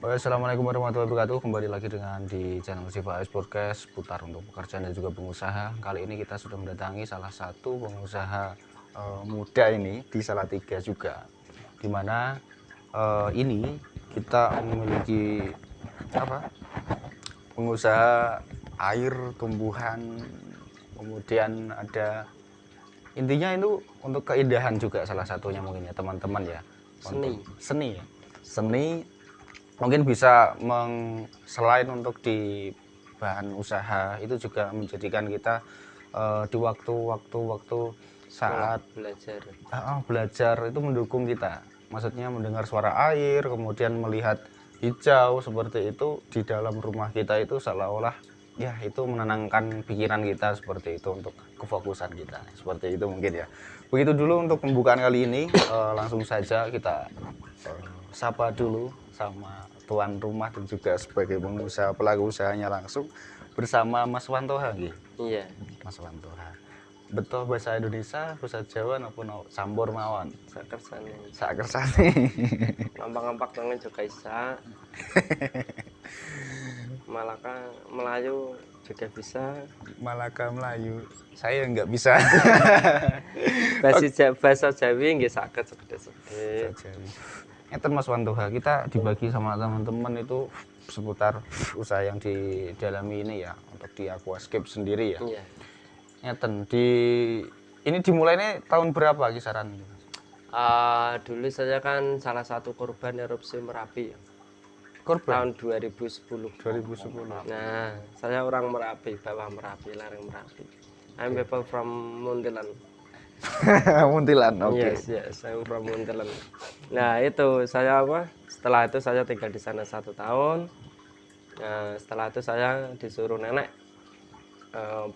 Oke, assalamualaikum warahmatullahi wabarakatuh. Kembali lagi dengan di channel Siva S Podcast putar untuk pekerjaan dan juga pengusaha. Kali ini kita sudah mendatangi salah satu pengusaha muda ini di Salatiga juga, dimana ini kita memiliki apa pengusaha air tumbuhan, kemudian ada intinya itu untuk keindahan juga salah satunya mungkin ya teman-teman ya, untuk seni ya. Seni mungkin bisa selain untuk di bahan usaha itu juga menjadikan kita di waktu-waktu saat belajar itu mendukung kita, maksudnya mendengar suara air kemudian melihat hijau seperti itu di dalam rumah kita itu seolah-olah ya itu menenangkan pikiran kita, seperti itu untuk kefokusan kita, seperti itu mungkin ya. Begitu dulu untuk pembukaan kali ini. Langsung saja kita sapa dulu sama tuan rumah dan juga sebagai pengusaha pelaku usahanya langsung bersama Mas Wantoha nggih. Iya. Mas Wantoha. Betul bahasa Indonesia, bahasa Jawa maupun campur mawon. Sakersane. Sakersane. Ngampak-ngampak tangan juga bisa. Malaka Melayu juga bisa. Malaka Melayu. Saya nggak bisa. Bahasa Jawi nggih saged segede-segede. Ngeten Mas Wantoha, kita dibagi sama teman-teman itu seputar usaha yang didalami ini ya, untuk di aquascape sendiri ya. Iya. Ngeten ini dimulainya tahun berapa kisaran? Dulu saya kan salah satu korban erupsi Merapi. Korban? Tahun 2010. 2010. Nah, saya orang Merapi, bawah Merapi, lereng Merapi. I'm people from Muntilan. Muntilan, oke. Yes, I'm from Muntilan. Nah, itu saya setelah itu saya tinggal di sana 1 tahun. Nah, setelah itu saya disuruh nenek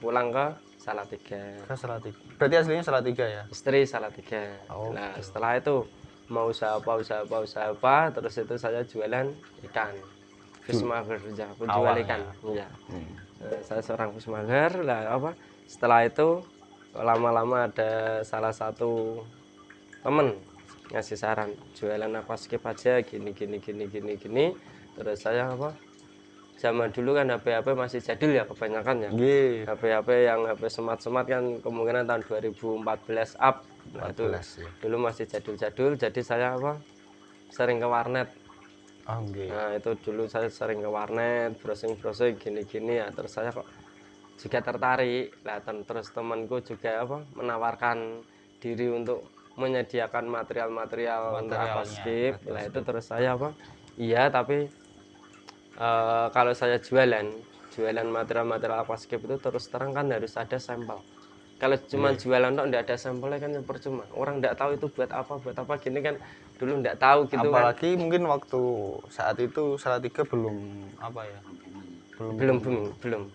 pulang ke Salatiga. Ke Salatiga. Berarti aslinya Salatiga ya? Istri Salatiga. Oh. Nah, setelah itu mau usaha apa, terus itu saya jualan ikan. Fishmonger, penjual ikan. Iya. Saya seorang fishmonger. Lah setelah itu lama-lama ada salah satu temen ngasih saran, jualan aquascape aja gini. Terus saya zaman dulu kan HP masih jadul ya kebanyakan ya. HP yang HP smart kan kemungkinan tahun 2014 up. Nah, itu dulu masih jadul, jadi saya sering ke warnet. Nah, itu dulu saya sering ke warnet, browsing gini ya. Terus saya kok juga tertarik. Lah terus temanku juga menawarkan diri untuk menyediakan material untuk aquascape. Lah itu terus saya iya, tapi kalau saya jualan material aquascape itu terus terang kan harus ada sampel. Kalau cuma jualan tok enggak ada sampelnya kan percuma. Orang enggak tahu itu buat apa gini kan, dulu enggak tahu gitu. Apalagi mungkin waktu saat itu Salatiga belum belum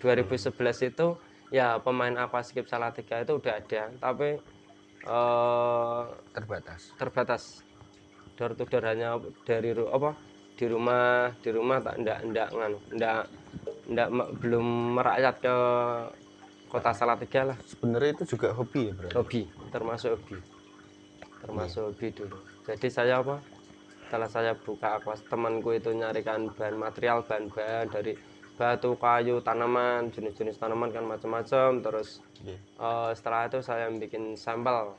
2011 itu ya pemain aquascape Salatiga itu udah ada, tapi terbatas. Door to door hanya dari di rumah tak belum merakyat ke kota Salatiga lah. Sebenarnya itu juga hobi ya, berarti? Hobi, termasuk hobi dulu. Jadi saya setelah saya buka aquas, temanku itu nyarikan bahan dari batu, kayu, tanaman, jenis-jenis tanaman kan macam-macam. Terus setelah itu saya bikin sampel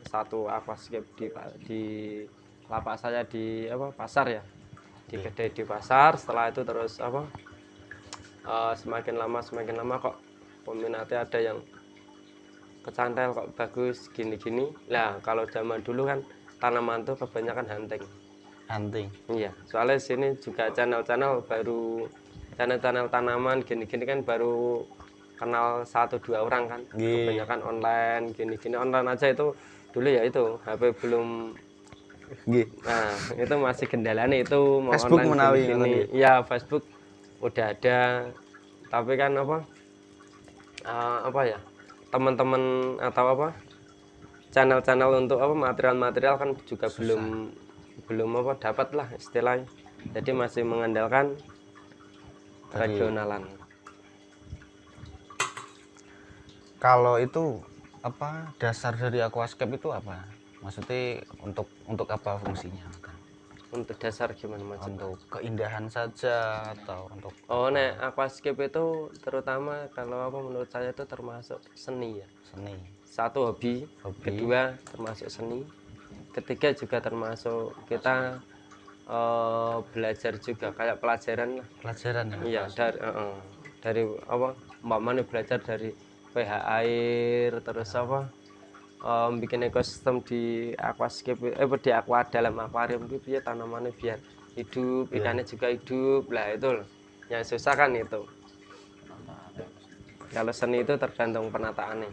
satu aquascape di lapak saya di pasar ya, di kedai di pasar. Setelah itu terus semakin lama kok peminatnya ada yang kecantel, kok bagus gini. Lah kalau zaman dulu kan tanaman tuh kebanyakan hunting. Iya, soalnya sini juga channel tanaman gini kan baru kenal 1-2 orang kan. Kebanyakan online gini online aja itu dulu ya, itu HP belum. Nah, itu masih kendalanya itu mau Facebook online gini. Ya, Facebook udah ada, tapi kan ya teman-teman atau channel untuk material kan juga susah. belum dapat lah istilahnya. Jadi masih mengandalkan regionalan. Kalau itu dasar dari aquascape itu apa? Maksudnya untuk apa fungsinya? Untuk dasar gimana maksudnya? Untuk keindahan saja atau untuk Oh, nek aquascape itu terutama kalau apa menurut saya itu termasuk seni ya. seni? Satu hobi, kedua termasuk seni, ketiga juga termasuk kita belajar juga kayak pelajaran lah. Pelajaran ya? Iya, dari apa? Mbak Mani belajar dari pH air, terus apa? Bikin ekosistem di aquascape, di dalam akuarium itu biar tanamannya biar hidup, ikannya juga hidup lah itu loh. Yang susah kan itu. Kalau seni itu tergantung penataannya.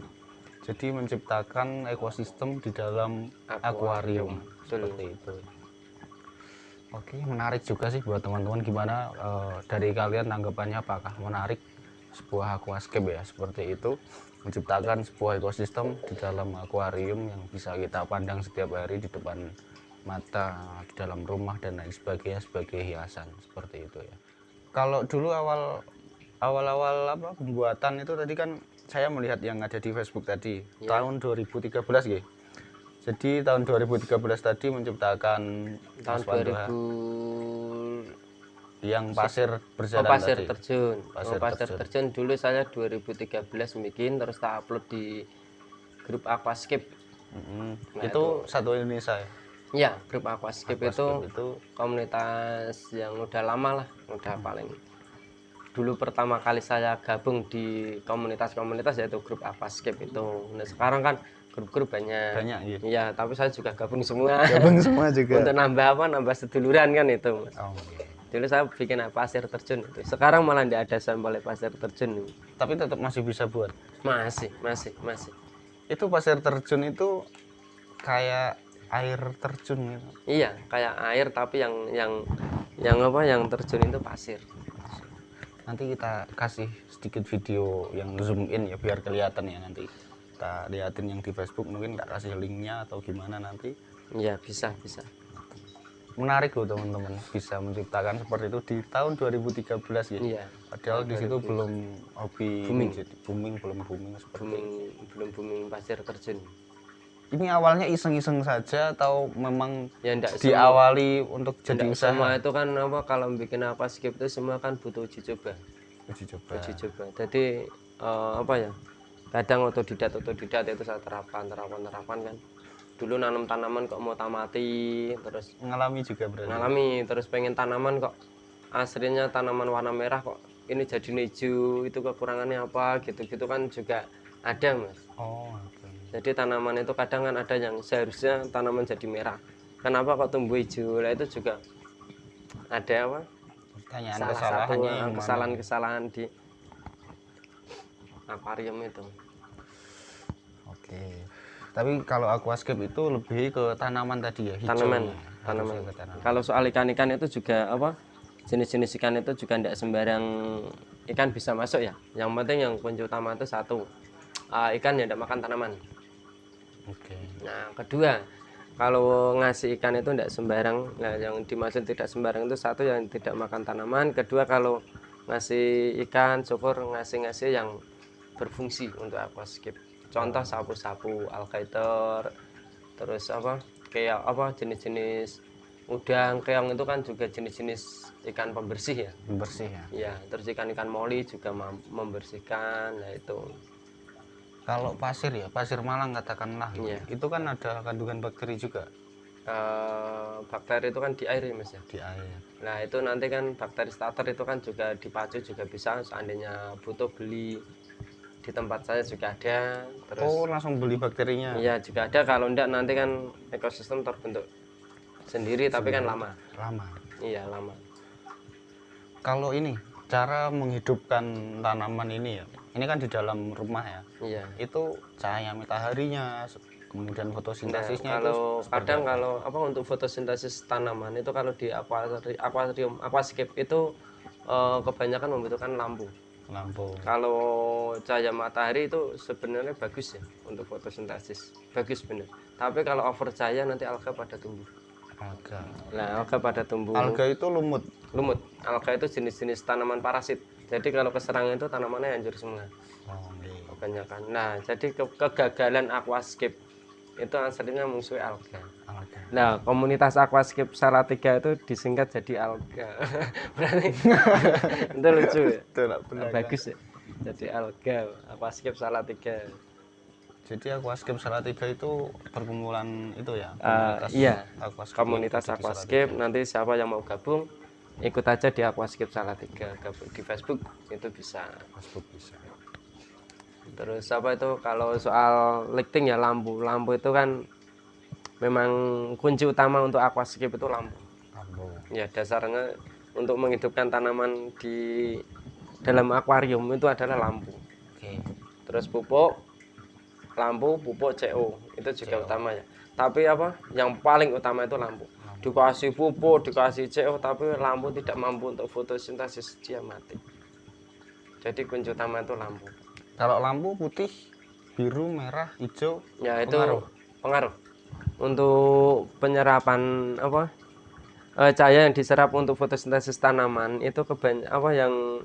Jadi menciptakan ekosistem di dalam akuarium. Seperti itu. Oke, menarik juga sih buat teman-teman. Gimana dari kalian tanggapannya, apakah menarik sebuah aquascape ya seperti itu, menciptakan sebuah ekosistem di dalam akuarium yang bisa kita pandang setiap hari di depan mata, di dalam rumah dan lain sebagainya sebagai hiasan seperti itu ya. Kalau dulu awal-awal apa pembuatan itu tadi kan saya melihat yang ada di Facebook tadi tahun 2013 gitu. Jadi tahun 2013 tadi menciptakan tahun 2000 yang pasir berjalan pasir tadi. terjun. Pasir terjun dulu saya 2013 bikin, terus tak upload di grup Aquascape. Nah, itu satu Indonesia ya? Iya, grup Aquascape itu komunitas yang udah lama lah, udah paling dulu pertama kali saya gabung di komunitas-komunitas yaitu grup Aquascape itu. Nah sekarang kan grup-grup banyak. Gitu. Iya, tapi saya juga gabung semua. Gabung semua juga. Untuk nambah seduluran kan itu, Mas. Oh, okay. Dulu saya bikin pasir terjun itu. Sekarang malah tidak ada sampel pasir terjun. Tapi tetap masih bisa buat. Masih. Itu pasir terjun itu kayak air terjun gitu. Iya, kayak air tapi yang terjun itu pasir. Nanti kita kasih sedikit video yang zoom in ya biar kelihatan ya, nanti kita liatin yang di Facebook, mungkin tak kasih linknya atau gimana nanti. Iya, bisa. Menarik loh teman-teman, bisa menciptakan seperti itu di tahun 2013 ya. Iya. Padahal di situ belum hobi booming, belum booming pasir terjun. Ini awalnya iseng-iseng saja atau memang ya, diawali semua, untuk jadi usaha? Semua itu kan apa, kalau bikin aquascape itu semua kan butuh uji coba. Jadi kadang otodidak itu saya terapkan kan. Dulu nanam tanaman kok mau tamati, terus ngalami juga berarti. Ngalami, terus pengen tanaman kok aslinya tanaman warna merah kok ini jadi hijau, itu kekurangannya apa gitu kan juga ada, Mas. Oh, okay. Jadi tanaman itu kadang kan ada yang seharusnya tanaman jadi merah. Kenapa kok tumbuh hijau? Lah itu juga ada apa? Kesalahan di akuarium itu. Oke. Tapi kalau aquascape itu lebih ke tanaman tadi ya, hijau. Tanaman. Kalau soal ikan-ikan itu juga apa? Jenis-jenis ikan itu juga tidak sembarang ikan bisa masuk ya. Yang penting yang kunci utama itu satu, ikan yang tidak makan tanaman. Oke. Nah, kedua, kalau ngasih ikan itu tidak sembarang. Nah, yang dimaksud tidak sembarang itu satu, yang tidak makan tanaman. Kedua, kalau ngasih ikan, syukur ngasih yang berfungsi untuk aquascape. Contoh sapu-sapu, alligator, terus kayak jenis-jenis udang, keong itu kan juga jenis-jenis ikan pembersih ya. Ya, terus ikan-ikan moli juga membersihkan. Nah itu. Kalau pasir ya, pasir Malang katakanlah, itu kan ada kandungan bakteri juga. Bakteri itu kan di air ya, Mas ya. Di air. Nah itu nanti kan bakteri starter itu kan juga dipacu juga bisa, seandainya butuh beli. Di tempat saya juga ada. Terus langsung beli bakterinya? Iya juga ada, kalau enggak nanti kan ekosistem terbentuk sendiri. Tapi kan lama. Iya lama. Kalau ini cara menghidupkan tanaman ini ya, ini kan di dalam rumah ya. Iya. Itu cahaya mataharinya, kemudian fotosintesisnya. Kalau kadang kalau untuk fotosintesis tanaman itu kalau di akuarium aquascape itu kebanyakan membutuhkan lampu. Kalau cahaya matahari itu sebenarnya bagus ya untuk fotosintesis, bagus bener. Tapi kalau over cahaya nanti alga pada tumbuh. Alga pada tumbuh. Alga itu lumut. Alga itu jenis-jenis tanaman parasit. Jadi kalau keserang itu tanamannya hancur semua. Kebanyakan. Nah, jadi kegagalan aquascape itu aslinya musuh alga. Alga. Nah, komunitas Aquascape Salatiga itu disingkat jadi alga. Berarti itu lucu ya. Betul, benar. Bagus ya. Jadi alga Aquascape Salatiga. Jadi Aquascape Salatiga itu perkumpulan itu ya, Iya, Aquascape komunitas yang ada di Aquascape. Salatiga. Nanti siapa yang mau gabung, ikut aja di Aquascape Salatiga. Gabung di Facebook itu bisa. Facebook bisa. Terus apa itu kalau soal lighting ya lampu itu kan memang kunci utama untuk aquascape itu lampu. Lampu. Ya dasarnya untuk menghidupkan tanaman di dalam akuarium itu adalah lampu. Oke. Terus pupuk lampu, pupuk CO itu juga CO. utama ya. Tapi apa yang paling utama itu lampu. Dikasih pupuk, dikasih CO tapi lampu tidak mampu untuk fotosintesis, dia mati. Jadi kunci utama itu lampu. Kalau lampu putih, biru, merah, hijau, Ya itu pengaruh. pengaruh untuk penyerapan apa cahaya yang diserap untuk fotosintesis tanaman itu yang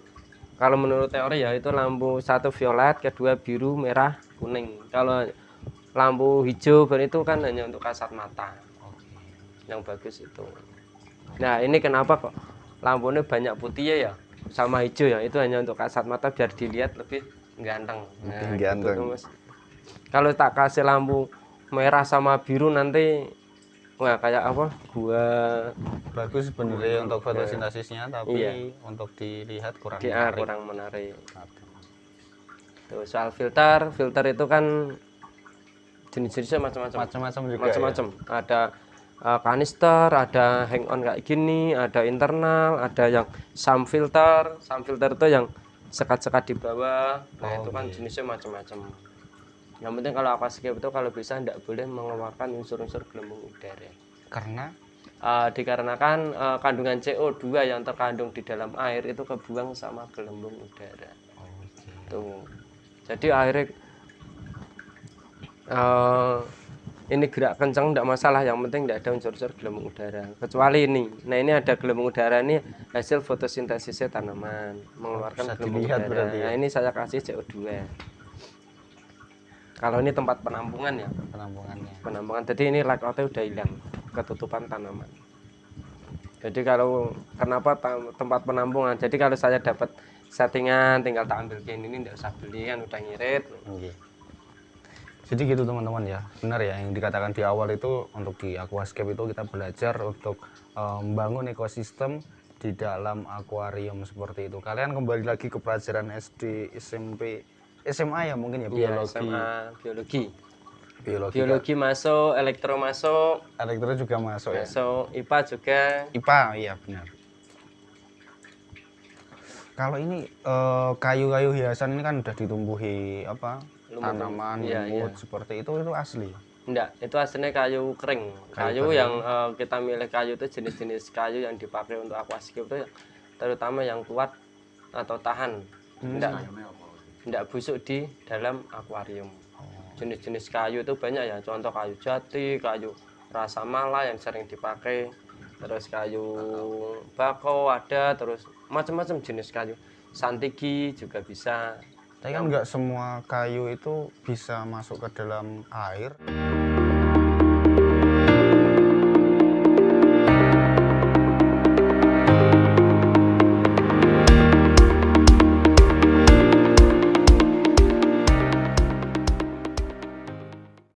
kalau menurut teori ya itu lampu satu violet, kedua biru, merah, kuning. Kalau lampu hijau itu kan hanya untuk kasat mata. Yang bagus itu. Nah ini kenapa kok lampunya banyak putih ya sama hijau ya, itu hanya untuk kasat mata biar dilihat lebih ganteng. Nah, Ganteng. gitu, Mas. Kalau tak kasih lampu merah sama biru nanti wah kayak apa? Bagus sebenarnya untuk fotosintesisnya, tapi Iya. untuk dilihat kurang dia menarik. kurang menarik. Tuh, soal filter itu kan jenis-jenisnya macam-macam. Macam-macam juga. Macam-macam. Ada kanister, ada hang on kayak gini, ada internal, ada yang sum filter. Sum filter itu yang sekat-sekat di bawah. Nah, itu kan jenisnya macam-macam. Yang penting kalau aquascape itu kalau bisa tidak boleh mengeluarkan unsur-unsur gelembung udara. Karena Dikarenakan kandungan CO2 yang terkandung di dalam air itu kebuang sama gelembung udara. Tuh. Jadi airnya ini gerak kencang tidak masalah, yang penting tidak ada unsur-unsur gelembung udara. Kecuali ini. Nah, ini ada gelembung udara, ini hasil fotosintesisnya tanaman mengeluarkan gelembung udara. Berarti ya? Nah, ini saya kasih CO2. Kalau ini tempat penampungan ya. Penampungan. Jadi ini layoutnya udah hilang, ketutupan tanaman. Jadi kalau kenapa tempat penampungan? Jadi kalau saya dapat settingan tinggal tak ambil kain ini, tidak usah beli kan udah ngirit. Jadi gitu teman-teman ya, benar ya yang dikatakan di awal itu untuk di aquascape itu kita belajar untuk membangun ekosistem di dalam akuarium seperti itu. Kalian kembali lagi ke pelajaran SD, SMP, SMA ya mungkin ya, biologi. SMA, biologi masuk, elektro masuk, elektro juga masuk ya. Masuk, IPA juga. IPA iya benar. Kalau ini kayu-kayu hiasan ini kan udah ditumbuhi apa? Tanaman, lumut seperti itu asli. Enggak, itu aslinya kayu kering. Kayu yang kita milih kayu itu jenis-jenis kayu yang dipakai untuk aquascape itu terutama yang kuat atau tahan. Enggak busuk di dalam akuarium. Jenis-jenis kayu itu banyak ya, contoh kayu jati, kayu rasa mala yang sering dipakai, terus kayu bakau ada, terus macam-macam jenis kayu. Santigi juga bisa. Tapi kan nggak semua kayu itu bisa masuk ke dalam air.